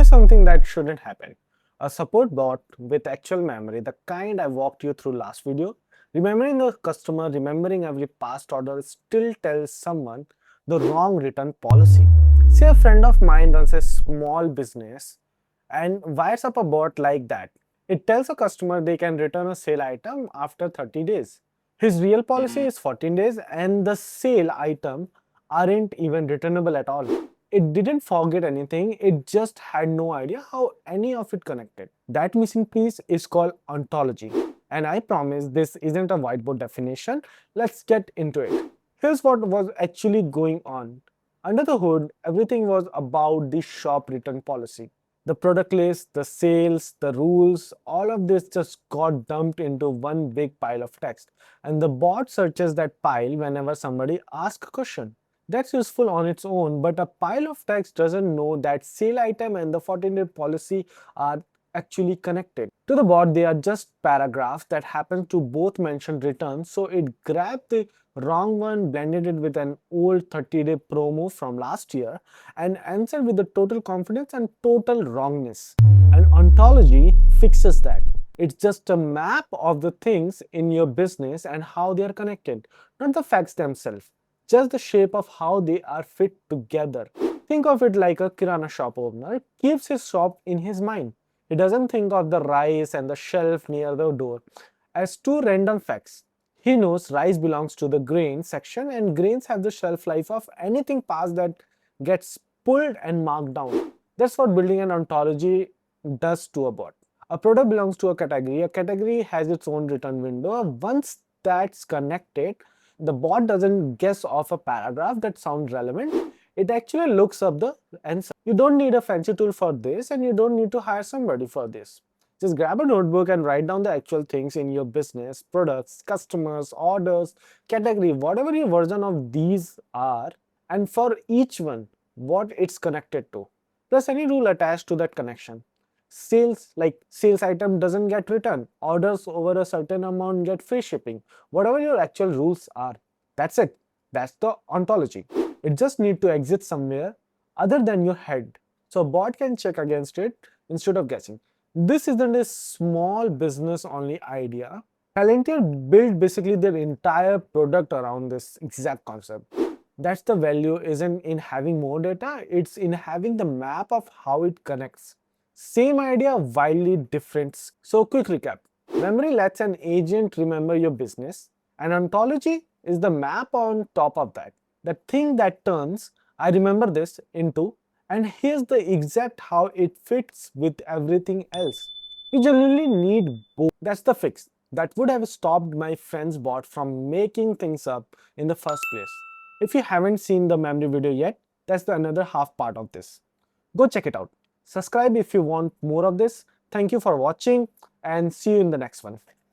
Here's something that shouldn't happen. A support bot with actual memory, the kind I walked you through last video, remembering the customer, remembering every past order, still tells someone the wrong return policy. Say a friend of mine runs a small business and wires up a bot like that. It tells a customer they can return a sale item after 30 days. His real policy is 14 days and the sale item aren't even returnable at all. It didn't forget anything, it just had no idea how any of it connected. That missing piece is called ontology. And I promise this isn't a whiteboard definition. Let's get into it. Here's what was actually going on. Under the hood, everything was about the shop return policy. The product list, the sales, the rules, all of this just got dumped into one big pile of text. And the bot searches that pile whenever somebody asks a question. That's useful on its own, but a pile of text doesn't know that sale item and the 14-day policy are actually connected. To the bot, they are just paragraphs that happen to both mention returns, so it grabbed the wrong one, blended it with an old 30-day promo from last year, and answered with the total confidence and total wrongness. And ontology fixes that. It's just a map of the things in your business and how they are connected, not the facts themselves, just the shape of how they are fit together. Think of it like a Kirana shop owner keeps his shop in his mind. He doesn't think of the rice and the shelf near the door as two random facts. He knows rice belongs to the grain section and grains have the shelf life of anything past that gets pulled and marked down. That's what building an ontology does to a bot. A product belongs to a category has its own return window. Once that's connected, the bot doesn't guess off a paragraph that sounds relevant. It actually looks up the answer. You don't need a fancy tool for this and you don't need to hire somebody for this. Just grab a notebook and write down the actual things in your business, products, customers, orders, category, whatever your version of these are, and for each one, what it's connected to. Plus any rule attached to that connection. Sales, like sales item doesn't get returned. Orders over a certain amount get free shipping. Whatever your actual rules are. That's it. That's the ontology. It just need to exist somewhere other than your head. So a bot can check against it instead of guessing. This isn't a small business only idea. Palantir built basically their entire product around this exact concept. That's the value isn't in having more data, it's in having the map of how it connects. Same idea, wildly different. So quick recap. Memory lets an agent remember your business, and ontology is the map on top of that. The thing that turns, I remember this, into, and here's the exact how it fits with everything else. You generally need both. That's the fix. That would have stopped my friend's bot from making things up in the first place. If you haven't seen the memory video yet, that's the another half part of this. Go check it out. Subscribe if you want more of this. Thank you for watching and see you in the next one.